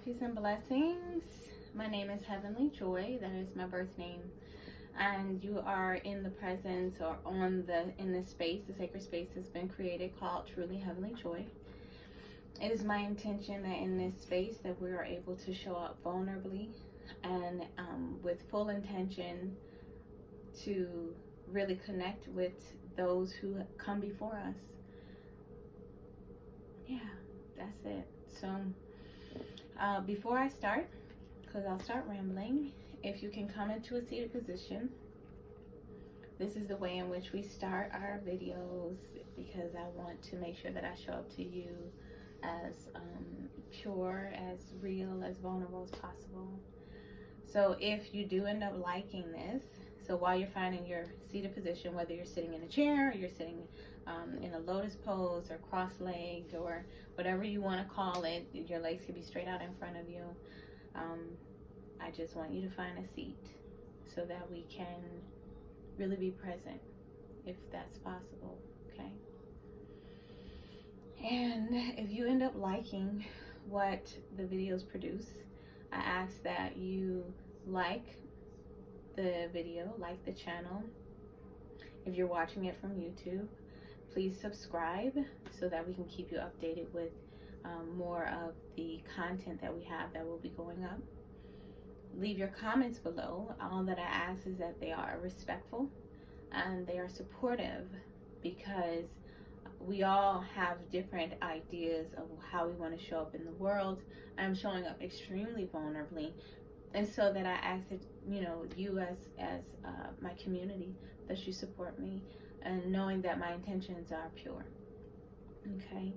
Peace and blessings. My name is Heavenly Joy. That is my birth name. And you are in the presence or in this space. The sacred space has been created called Truly Heavenly Joy. It is my intention that in this space that we are able to show up vulnerably and with full intention to really connect with those who come before us. Yeah, that's it. So before I start, because I'll start rambling, if you can come into a seated position. This is the way in which we start our videos, because I want to make sure that I show up to you as pure, as real, as vulnerable as possible. So if you do end up liking this, so while you're finding your seated position, whether you're sitting in a chair or you're sitting in a lotus pose or cross-legged or whatever you want to call it, your legs can be straight out in front of you. I just want you to find a seat so that we can really be present, if that's possible, okay? And if you end up liking what the videos produce, I ask that you like the video, like the channel. If you're watching it from YouTube, please subscribe so that we can keep you updated with more of the content that we have that will be going up. Leave your comments below. All that I ask is that they are respectful and they are supportive, because we all have different ideas of how we want to show up in the world. I'm showing up extremely vulnerably, and so that I ask that you as my community, that you support me, and knowing that my intentions are pure. Okay,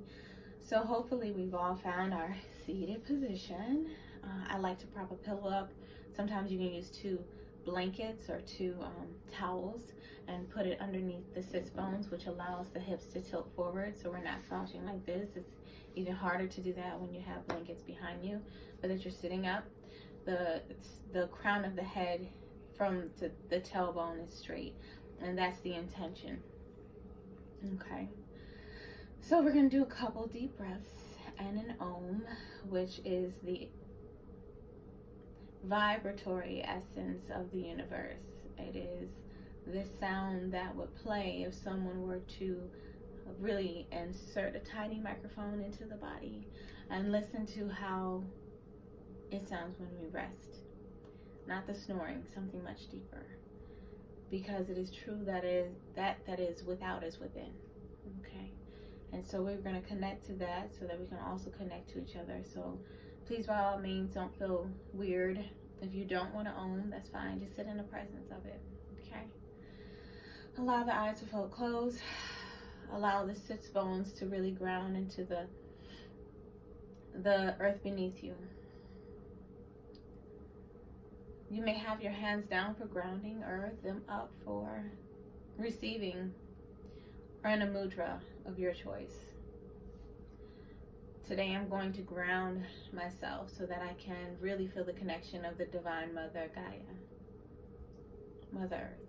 so hopefully we've all found our seated position. I like to prop a pillow up. Sometimes you can use 2 blankets or 2 towels and put it underneath the sits bones, which allows the hips to tilt forward so we're not slouching like this. It's even harder to do that when you have blankets behind you, but that you're sitting up. The crown of the head from the tailbone is straight, and that's the intention. Okay, so we're going to do a couple deep breaths and an Om, which is the vibratory essence of the universe. It is the sound that would play if someone were to really insert a tiny microphone into the body and listen to how it sounds when we rest. Not the snoring, something much deeper, because it is true that is without is within. Okay, and so we're going to connect to that so that we can also connect to each other. So please, by all means, don't feel weird. If you don't want to Om, that's fine. Just sit in the presence of it, okay? Allow the eyes to flow closed. Allow the sits bones to really ground into the earth beneath you. You may have your hands down for grounding or them up for receiving, or in a mudra of your choice. Today I'm going to ground myself so that I can really feel the connection of the Divine Mother Gaia, Mother Earth.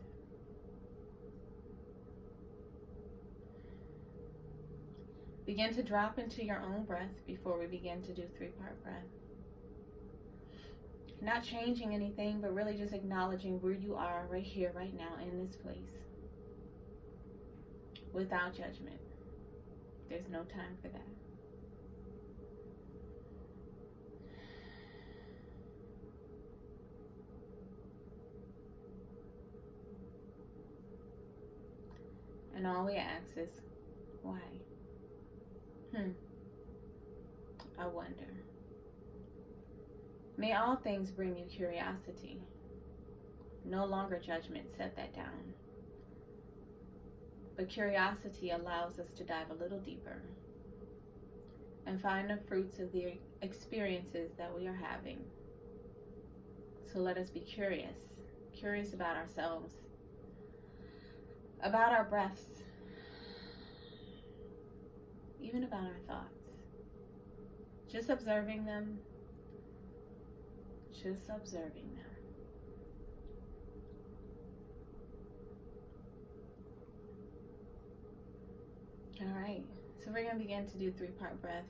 Begin to drop into your own breath before we begin to do 3-part breath. Not changing anything, but really just acknowledging where you are right here, right now, in this place. Without judgment. There's no time for that. And all we ask is, why? I wonder. May all things bring you curiosity. No longer judgment, set that down. But curiosity allows us to dive a little deeper and find the fruits of the experiences that we are having. So let us be curious about ourselves, about our breaths, even about our thoughts. Just observing them. Just observing them. All right, so we're going to begin to do 3-part breath.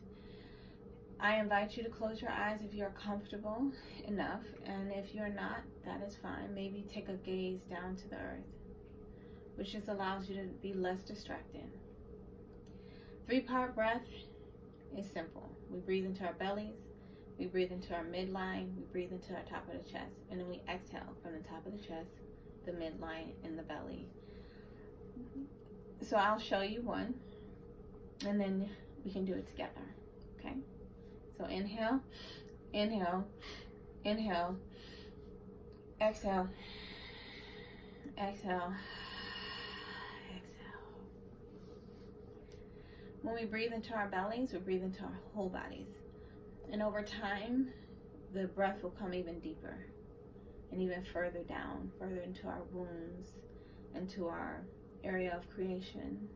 I invite you to close your eyes if you're comfortable enough, and if you're not, that is fine. Maybe take a gaze down to the earth, which just allows you to be less distracted. 3-part breath is simple. We breathe into our bellies, we breathe into our midline, we breathe into our top of the chest, and then we exhale from the top of the chest, the midline, and the belly. So I'll show you one, and then we can do it together, okay? So inhale, inhale, inhale, exhale, exhale, exhale. When we breathe into our bellies, we breathe into our whole bodies. And over time, the breath will come even deeper and even further down, further into our wombs, into our area of creation.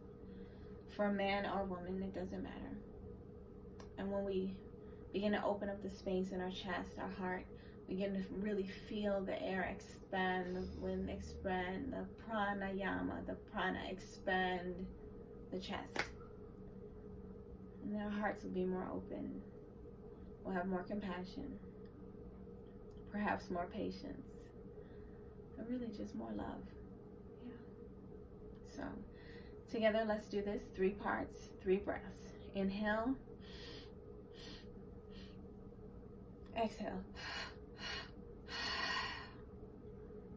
For a man or woman, it doesn't matter. And when we begin to open up the space in our chest, our heart, begin to really feel the air expand, the wind expand, the pranayama, the prana expand the chest. And our hearts will be more open. We'll have more compassion, perhaps more patience, and really just more love. Yeah. So, together, let's do this. 3 parts, 3 breaths. Inhale. Exhale.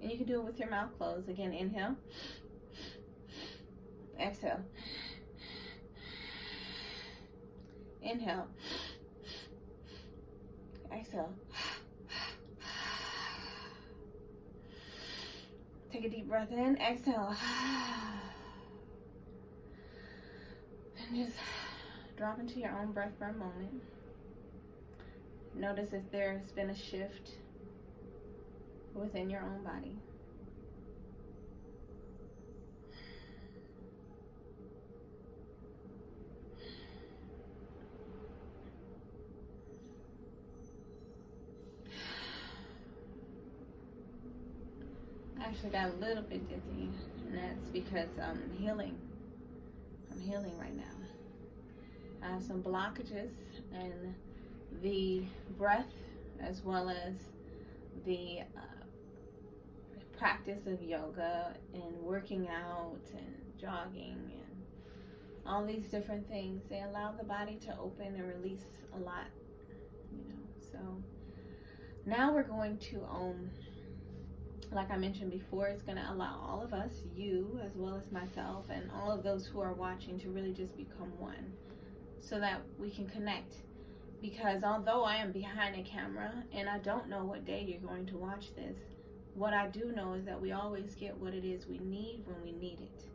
And you can do it with your mouth closed. Again, inhale. Exhale. Inhale. Exhale. Take a deep breath in. Exhale. And just drop into your own breath for a moment. Notice if there's been a shift within your own body. I actually got a little bit dizzy, and that's because I'm healing. I'm healing right now. I have some blockages, and the breath, as well as the practice of yoga and working out and jogging and all these different things, they allow the body to open and release a lot, So now we're going to like I mentioned before, it's going to allow all of us, you as well as myself, and all of those who are watching, to really just become one, so that we can connect. Because although I am behind a camera and I don't know what day you're going to watch this, what I do know is that we always get what it is we need when we need it.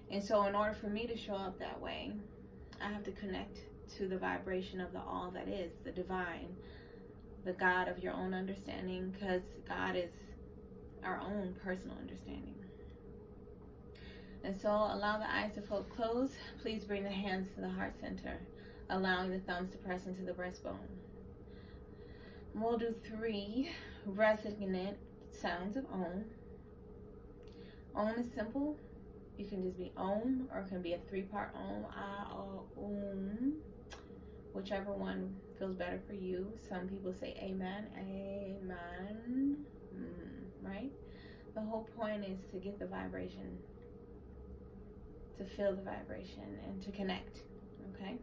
And so in order for me to show up that way, I have to connect to the vibration of the all that is, the divine, the God of your own understanding, because God is our own personal understanding. And so allow the eyes to float closed. Please bring the hands to the heart center, allowing the thumbs to press into the breastbone. We'll do 3 resonant sounds of Om. Om is simple. You can just be Om, or it can be a 3-part Om, Om, whichever one feels better for you. Some people say Amen, Amen, right? The whole point is to get the vibration, to feel the vibration, and to connect, okay?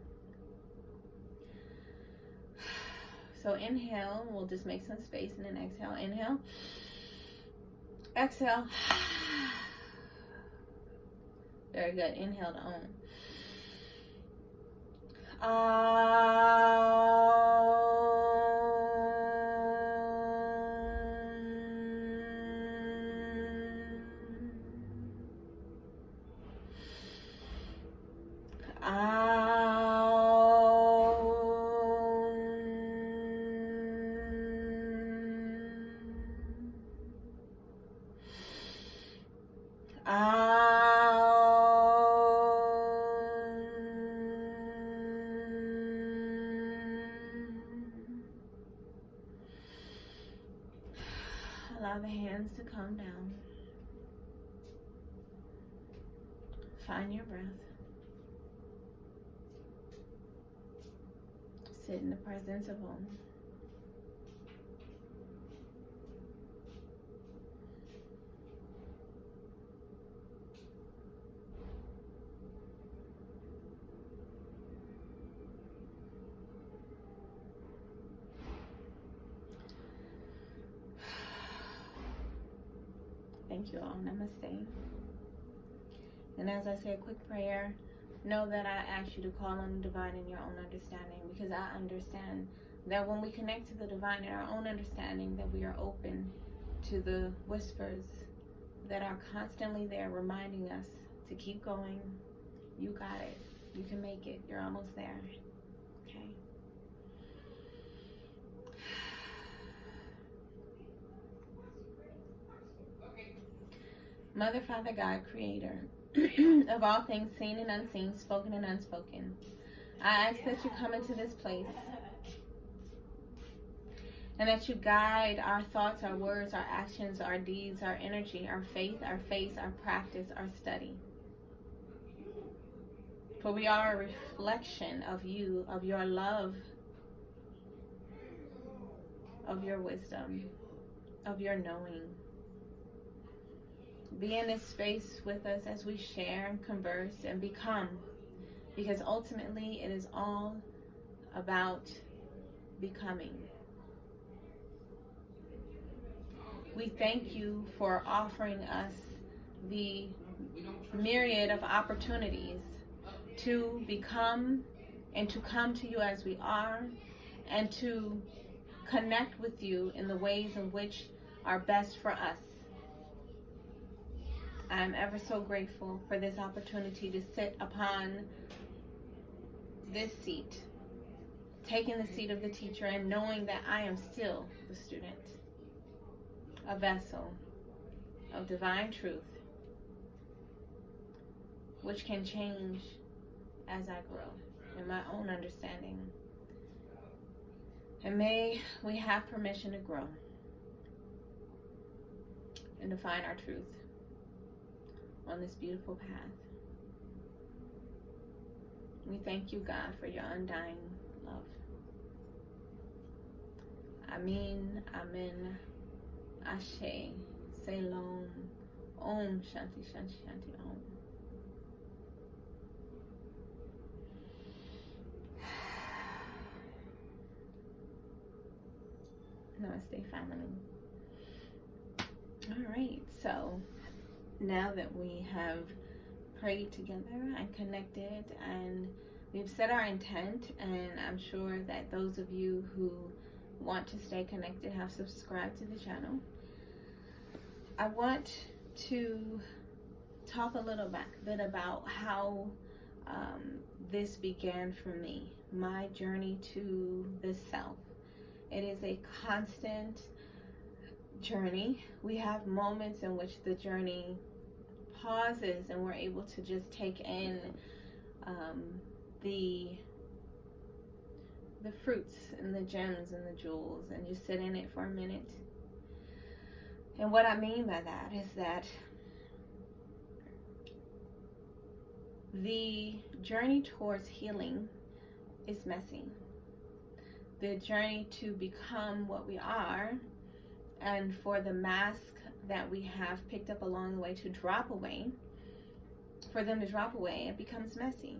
So inhale, we'll just make some space, and then exhale. Inhale. Exhale. Very good. Inhale to Om. Allow the hands to calm down. Find your breath. Sit in the presence of Om. Thank you all. Namaste. And as I say a quick prayer, know that I ask you to call on the divine in your own understanding, because I understand that when we connect to the divine in our own understanding, that we are open to the whispers that are constantly there reminding us to keep going. You got it. You can make it. You're almost there. Okay? Mother, Father, God, Creator of all things seen and unseen, spoken and unspoken, I ask that you come into this place and that you guide our thoughts, our words, our actions, our deeds, our energy, our faith, our faith, our practice, our study. For we are a reflection of you, of your love, of your wisdom, of your knowing. Be in this space with us as we share and converse and become, because ultimately it is all about becoming. We thank you for offering us the myriad of opportunities to become and to come to you as we are, and to connect with you in the ways in which are best for us. I am ever so grateful for this opportunity to sit upon this seat, taking the seat of the teacher and knowing that I am still the student, a vessel of divine truth, which can change as I grow in my own understanding. And may we have permission to grow and to find our truth on this beautiful path. We thank you, God, for your undying love. Amin, Amen, Ashe, Selom, Om, Shanti, Shanti, Shanti, Om. Namaste, family. All right, so now that we have prayed together and connected and we've set our intent, and I'm sure that those of you who want to stay connected have subscribed to the channel, I want to talk a little bit about how this began for me, my journey to the self. It is a constant journey. We have moments in which the journey pauses and we're able to just take in the fruits and the gems and the jewels and just sit in it for a minute. And what I mean by that is that the journey towards healing is messy. The journey to become what we are, and for the mask that we have picked up along the way to drop away, for them to drop away, it becomes messy.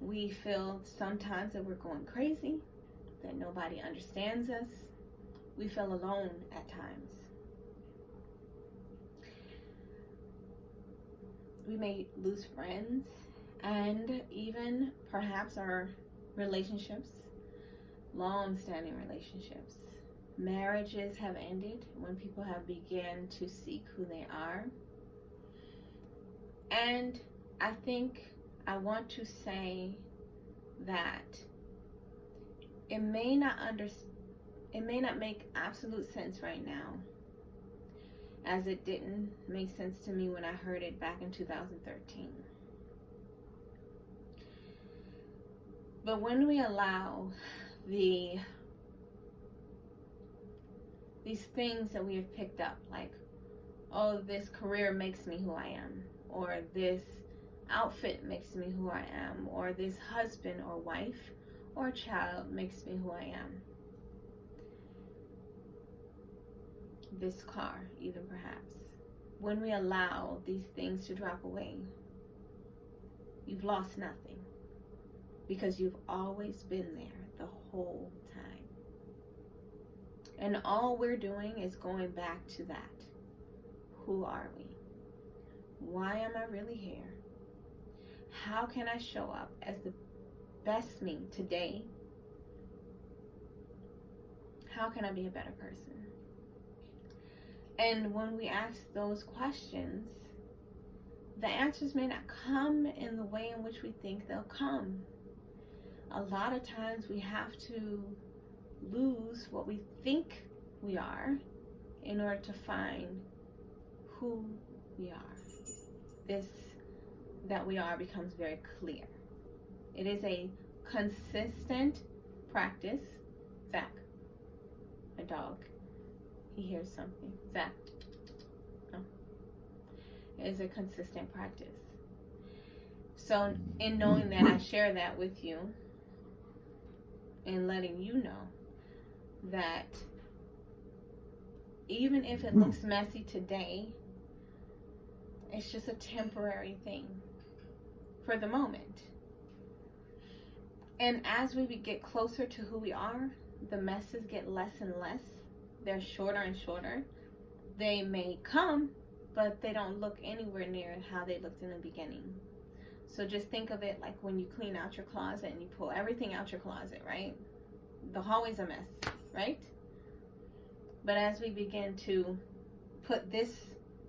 We feel sometimes that we're going crazy, that nobody understands us. We feel alone at times. We may lose friends, and even perhaps our relationships, long-standing relationships. Marriages have ended when people have begun to seek who they are. And I think I want to say that it may not make absolute sense right now, as it didn't make sense to me when I heard it back in 2013. But when we allow these things that we have picked up, like, oh, this career makes me who I am, or this outfit makes me who I am, or this husband or wife or a child makes me who I am. This car, even perhaps. When we allow these things to drop away, you've lost nothing, because you've always been there the whole time. And all we're doing is going back to that. Who are we? Why am I really here? How can I show up as the best me today? How can I be a better person? And when we ask those questions, the answers may not come in the way in which we think they'll come. A lot of times we have to lose what we think we are in order to find who we are. This that we are becomes very clear. It is a consistent practice. Zach, my dog, he hears something. Zach, oh. It is a consistent practice. So in knowing that, I share that with you and letting you know that even if it looks messy today, it's just a temporary thing for the moment. And as we get closer to who we are, the messes get less and less. They're shorter and shorter. They may come, but they don't look anywhere near how they looked in the beginning. So just think of it like when you clean out your closet and you pull everything out your closet, right? The hallway's a mess, right? But as we begin to put this,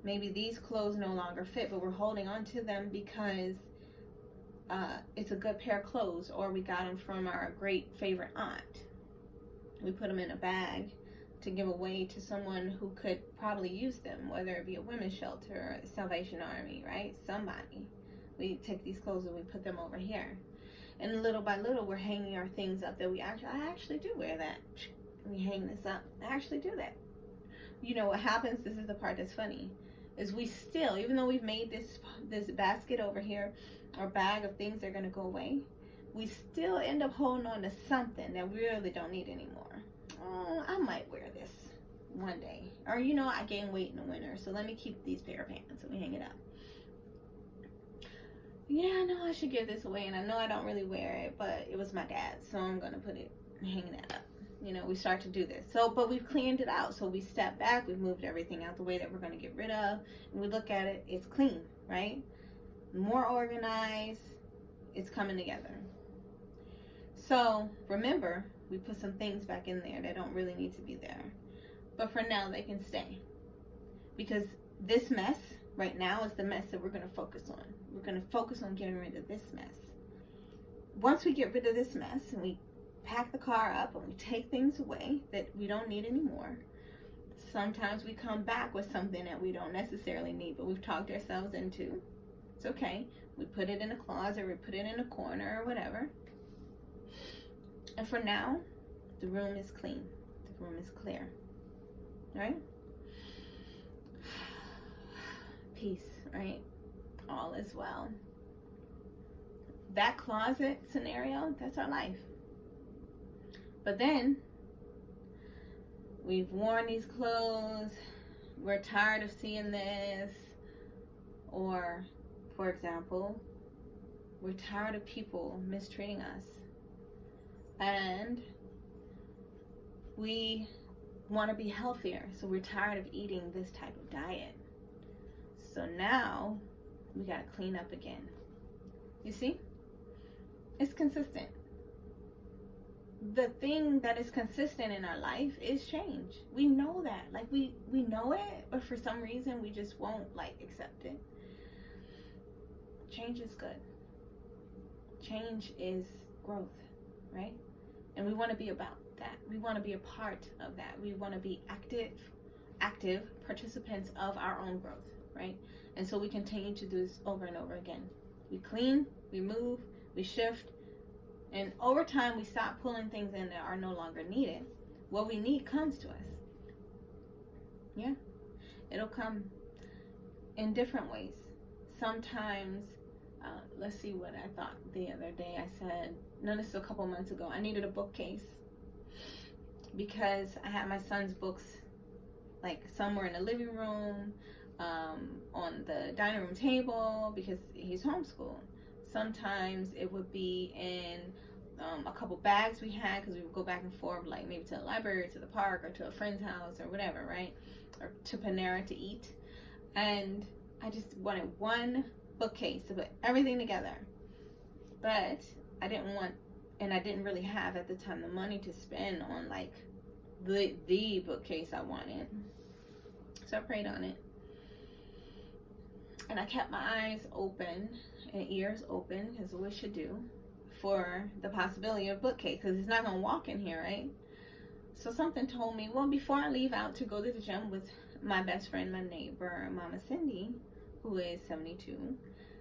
maybe these clothes no longer fit, but we're holding on to them because it's a good pair of clothes, or we got them from our great favorite aunt. We put them in a bag to give away to someone who could probably use them, whether it be a women's shelter or a Salvation Army, right? Somebody. We take these clothes and we put them over here. And little by little, we're hanging our things up that I actually do wear that. Let me hang this up. I actually do that. You know what happens? This is the part that's funny. Is we still, even though we've made this basket over here, or bag of things that are going to go away, we still end up holding on to something that we really don't need anymore. Oh, I might wear this one day. Or, I gain weight in the winter, so let me keep these pair of pants. Let me hang it up. Yeah, I know I should give this away, and I know I don't really wear it, but it was my dad's, so I'm going to put it, hanging that up. We start to do this. But we've cleaned it out. So we step back, we've moved everything out the way that we're going to get rid of, and we look at it, it's clean, right? More organized, it's coming together. So remember, we put some things back in there that don't really need to be there. But for now, they can stay. Because this mess right now is the mess that we're going to focus on. We're going to focus on getting rid of this mess. Once we get rid of this mess and we pack the car up and we take things away that we don't need anymore, sometimes we come back with something that we don't necessarily need, but we've talked ourselves into. It's okay. We put it in a closet, we put it in a corner or whatever. And for now, the room is clean. The room is clear. Right? Peace, right? All is well. That closet scenario, that's our life. But then, we've worn these clothes, we're tired of seeing this, or, for example, we're tired of people mistreating us, and we want to be healthier, so we're tired of eating this type of diet. So now, we got to clean up again. You see? It's consistent. The thing that is consistent in our life is change. We know that. Like, we know it, but for some reason, we just won't, accept it. Change is good. Change is growth, right? And we want to be about that. We want to be a part of that. We want to be active participants of our own growth, right? And so we continue to do this over and over again. We clean, we move, we shift, and over time we stop pulling things in that are no longer needed. What we need comes to us. Yeah, it'll come in different ways. Sometimes Let's see what I thought the other day. I said, no, this was a couple months ago. I needed a bookcase because I had my son's books, like somewhere in the living room, on the dining room table, because he's homeschooled. Sometimes it would be in a couple bags we had, because we would go back and forth, like maybe to the library, or to the park, or to a friend's house, or whatever, right? Or to Panera to eat. And I just wanted one bookcase to put everything together. But I didn't want, and I didn't really have at the time the money to spend on like the bookcase I wanted. So I prayed on it. And I kept my eyes open and ears open, as we should do, for the possibility of bookcase, because he's not going to walk in here, right? So something told me, well, before I leave out to go to the gym with my best friend, my neighbor, Mama Cindy, who is 72,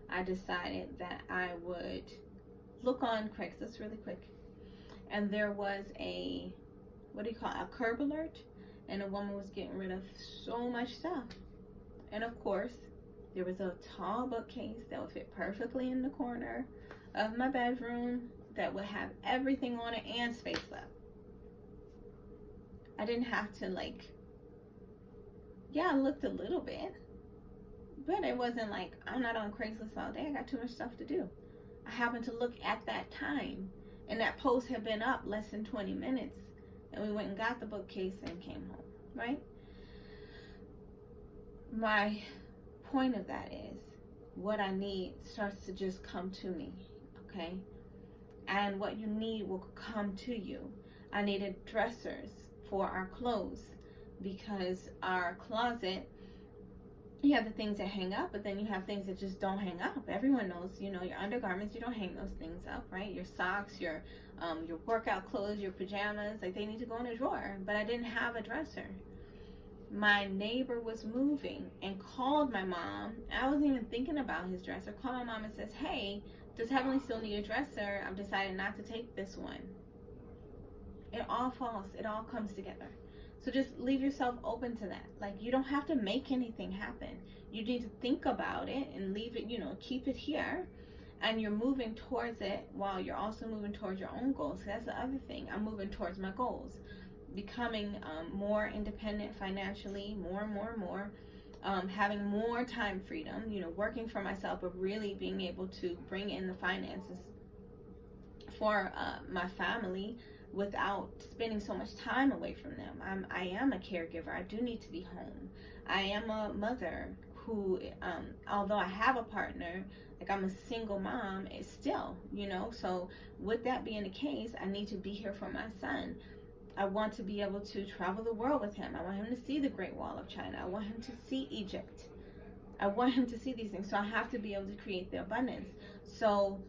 I decided that I would look on Craigslist really quick. And there was a, what do you call it, a curb alert, and a woman was getting rid of so much stuff. And of course, there was a tall bookcase that would fit perfectly in the corner of my bedroom that would have everything on it and space left. I didn't have to, like, yeah, I looked a little bit, but it wasn't like, I'm not on Craigslist all day, I got too much stuff to do. I happened to look at that time, and that post had been up less than 20 minutes, and we went and got the bookcase and came home, right? My point of that is, what I need starts to just come to me, okay? And what you need will come to you. I needed dressers for our clothes, because our closet, you have the things that hang up, but then you have things that just don't hang up. Everyone knows, you know, your undergarments, you don't hang those things up, right? Your socks, your workout clothes, your pajamas, like, they need to go in a drawer. But I didn't have a dresser. My neighbor was moving and called my mom. I wasn't even thinking about his dresser. Called my mom and says, hey, does Heavenly still need a dresser? I've decided not to take this one. It all falls. It all comes together. So just leave yourself open to that. Like, you don't have to make anything happen. You need to think about it and leave it, you know, keep it here. And you're moving towards it while you're also moving towards your own goals. That's the other thing. I'm moving towards my goals. Becoming more independent financially, more, having more time freedom, you know, working for myself, but really being able to bring in the finances for my family without spending so much time away from them. I am a caregiver. I do need to be home. I am a mother who, although I have a partner, like, I'm a single mom, it's still, you know, so with that being the case, I need to be here for my son. I want to be able to travel the world with him. I want him to see the Great Wall of China. I want him to see Egypt. I want him to see these things. So I have to be able to create the abundance. So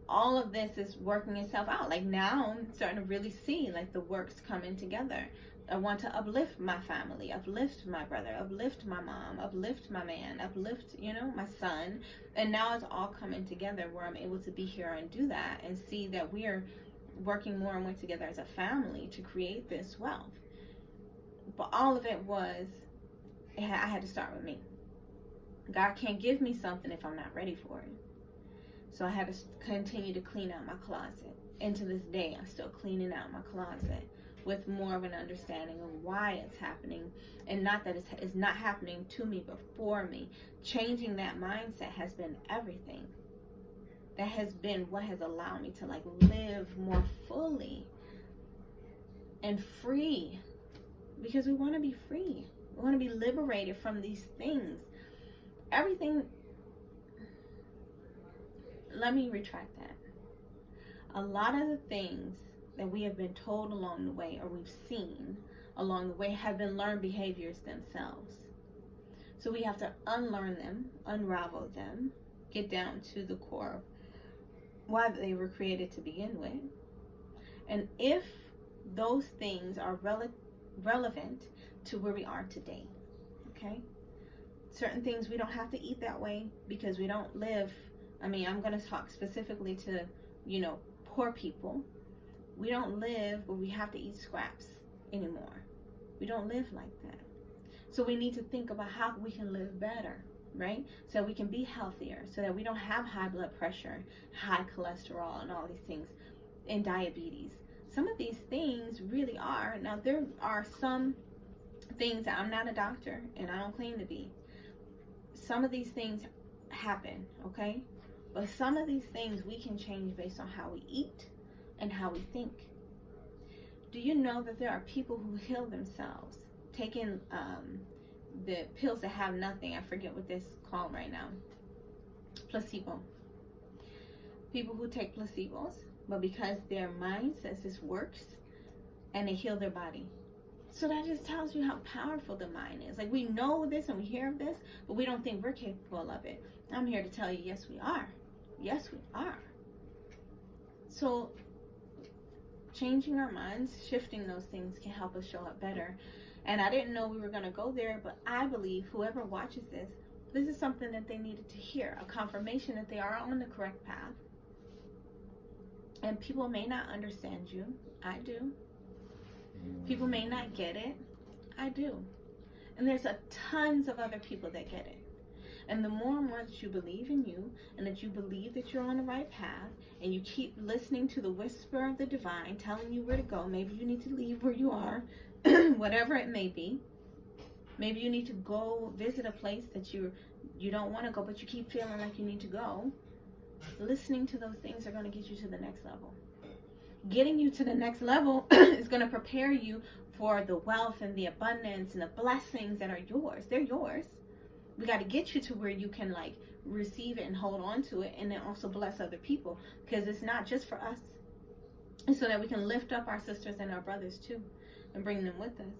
all of this is working itself out. Like, now I'm starting to really see, like, the works coming together. I want to uplift my family, uplift my brother, uplift my mom, uplift my man, uplift, you know, my son. And now it's all coming together where I'm able to be here and do that and see that we are working more and more together as a family to create this wealth. But all of it was, I had to start with me. God can't give me something if I'm not ready for it. So I had to continue to clean out my closet. And to this day, I'm still cleaning out my closet with more of an understanding of why it's happening. And not that it's not happening to me, but for me. Changing that mindset has been everything. That has been what has allowed me to, like, live more fully and free, because we want to be free. We want to be liberated from these things. Everything, let me retract that. A lot of the things that we have been told along the way, or we've seen along the way, have been learned behaviors themselves. So we have to unlearn them, unravel them, get down to the core of why they were created to begin with. And if those things are relevant to where we are today, okay? Certain things we don't have to eat that way because we don't live, I mean, I'm going to talk specifically to, you know, poor people. We don't live where we have to eat scraps anymore. We don't live like that. So we need to think about how we can live better. right? So we can be healthier, so that we don't have high blood pressure, high cholesterol, and all these things, and diabetes. Some of these things really are. Now, there are some things that I'm not a doctor, and I don't claim to be. Some of these things happen, okay? But some of these things we can change based on how we eat and how we think. Do you know that there are people who heal themselves taking the pills that have nothing? I forget what this is called right now. Placebo. People who take placebos, but because their mind says this works, and they heal their body. So that just tells you how powerful the mind is. Like, we know this and we hear of this, but we don't think we're capable of it. I'm here to tell you, yes, we are. Yes, we are. So changing our minds, shifting those things can help us show up better. And I didn't know we were going to go there, but I believe whoever watches this, this is something that they needed to hear, a confirmation that they are on the correct path. And people may not understand you. I do. People may not get it. I do. And there's tons of other people that get it. And the more and more that you believe in you, and that you believe that you're on the right path, and you keep listening to the whisper of the divine telling you where to go, maybe you need to leave where you are, whatever it may be. Maybe you need to go visit a place that you don't want to go, but you keep feeling like you need to go. Listening to those things are going to get you to the next level. Getting you to the next level is going to prepare you for the wealth and the abundance and the blessings that are yours. They're yours. We got to get you to where you can like receive it and hold on to it, and then also bless other people, because it's not just for us. And so that we can lift up our sisters and our brothers too, and bring them with us,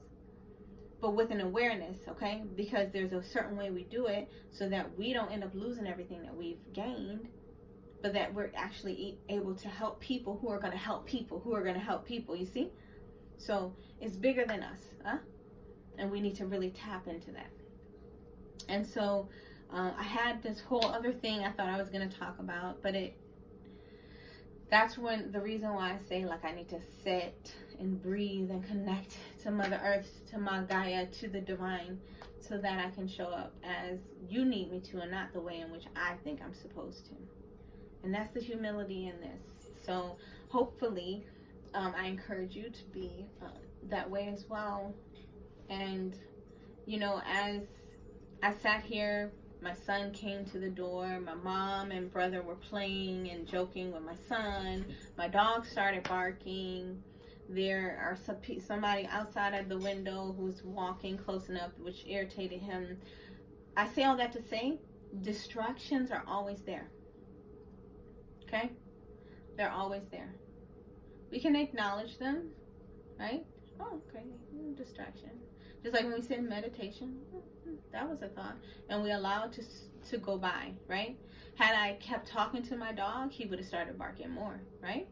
but with an awareness, okay? Because there's a certain way we do it so that we don't end up losing everything that we've gained, but that we're actually able to help people who are going to help people who are going to help people, you see? So it's bigger than us, huh? And we need to really tap into that. And so I had this whole other thing I thought I was going to talk about, but that's when the reason why I say, like, I need to sit and breathe and connect to Mother Earth, to my Gaia, to the divine, so that I can show up as you need me to, and not the way in which I think I'm supposed to. And that's the humility in this. So hopefully I encourage you to be that way as well. And, you know, as I sat here, my son came to the door. My mom and brother were playing and joking with my son. My dog started barking. There are somebody outside of the window who's walking close enough, which irritated him. I say all that to say, distractions are always there. Okay? They're always there. We can acknowledge them, right? Oh, okay, distraction. Just like when we sit in meditation, that was a thought, and we allow it to go by, right? Had I kept talking to my dog, he would have started barking more, right?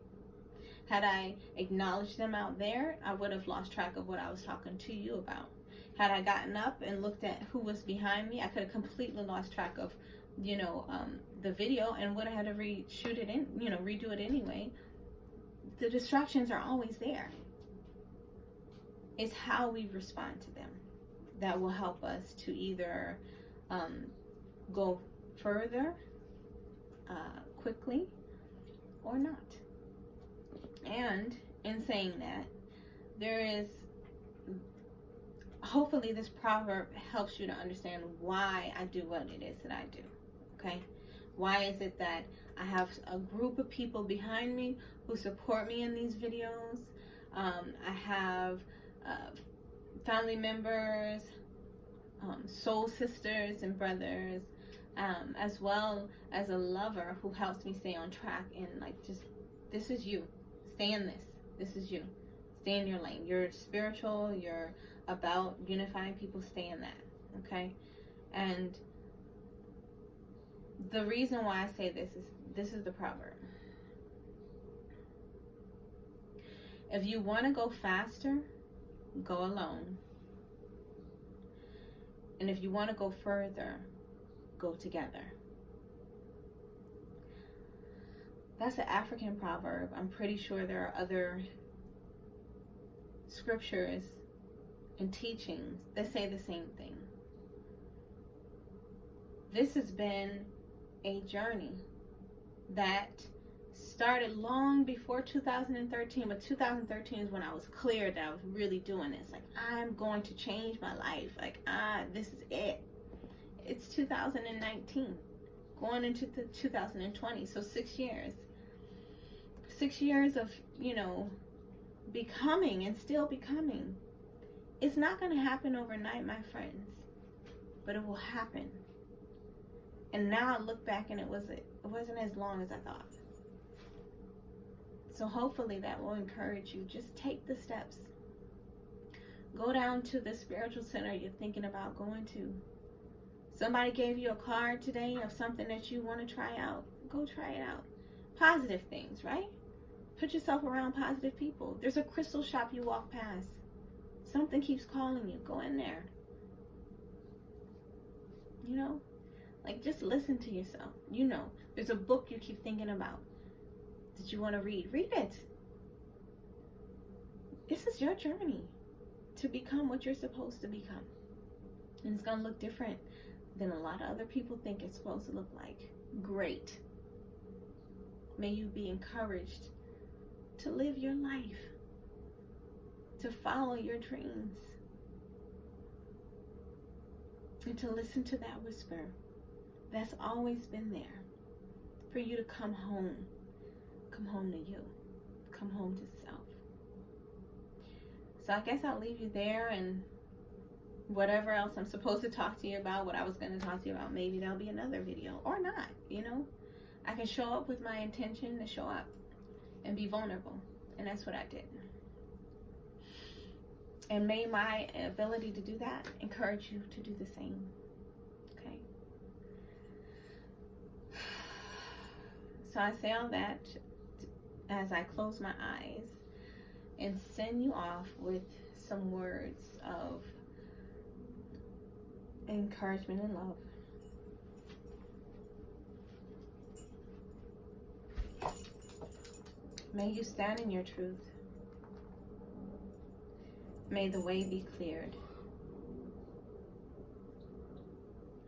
Had I acknowledged them out there, I would have lost track of what I was talking to you about. Had I gotten up and looked at who was behind me, I could have completely lost track of, you know, the video, and would have had to reshoot it in, you know, redo it anyway. The distractions are always there. It's how we respond to them that will help us to either go further quickly or not. And in saying that, there is, hopefully this proverb helps you to understand why I do what it is that I do. Okay? Why is it that I have a group of people behind me who support me in these videos? I have family members, soul sisters and brothers, as well as a lover who helps me stay on track and like just, this is you. Stay in this. This is you. Stay in your lane. You're spiritual. You're about unifying people. Stay in that. Okay? And the reason why I say this is the proverb. If you want to go faster, go alone. And if you want to go further, go together. That's an African proverb. I'm pretty sure there are other scriptures and teachings that say the same thing. This has been a journey that started long before 2013, but 2013 is when I was clear that I was really doing this. Like, I'm going to change my life. Like, this is it. It's 2019, going into 2020. So 6 years. 6 years of, becoming and still becoming. It's not going to happen overnight, my friends, but it will happen. And now I look back and it wasn't as long as I thought. So hopefully that will encourage you. Just take the steps. Go down to the spiritual center you're thinking about going to. Somebody gave you a card today of something that you want to try out. Go try it out. Positive things, right? Put yourself around positive people. There's a crystal shop you walk past. Something keeps calling you. Go in there. Like, just listen to yourself. There's a book you keep thinking about that you want to read. Read it. This is your journey to become what you're supposed to become. And it's going to look different than a lot of other people think it's supposed to look like. Great. May you be encouraged to live your life, to follow your dreams, and to listen to that whisper that's always been there for you to come home. Come home to you. Come home to self. So I guess I'll leave you there, and whatever else I'm supposed to talk to you about, what I was going to talk to you about, maybe there'll be another video or not, I can show up with my intention to show up and be vulnerable, and that's what I did. And may my ability to do that encourage you to do the same. Okay? So I say all that as I close my eyes and send you off with some words of encouragement and love. May you stand in your truth. May the way be cleared.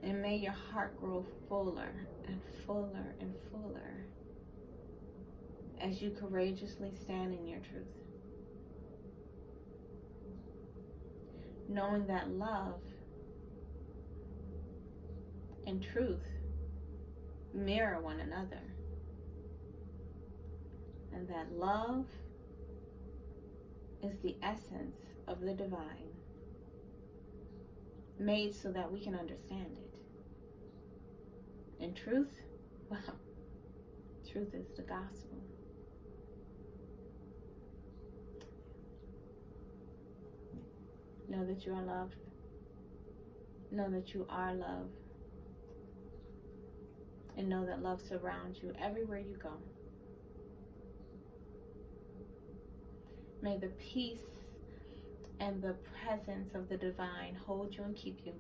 And may your heart grow fuller and fuller and fuller as you courageously stand in your truth. Knowing that love and truth mirror one another. And that love is the essence of the divine, made so that we can understand it. And truth, well, truth is the gospel. Know that you are loved. Know that you are loved. And know that love surrounds you everywhere you go. May the peace and the presence of the divine hold you and keep you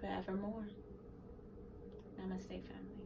forevermore. Namaste, family.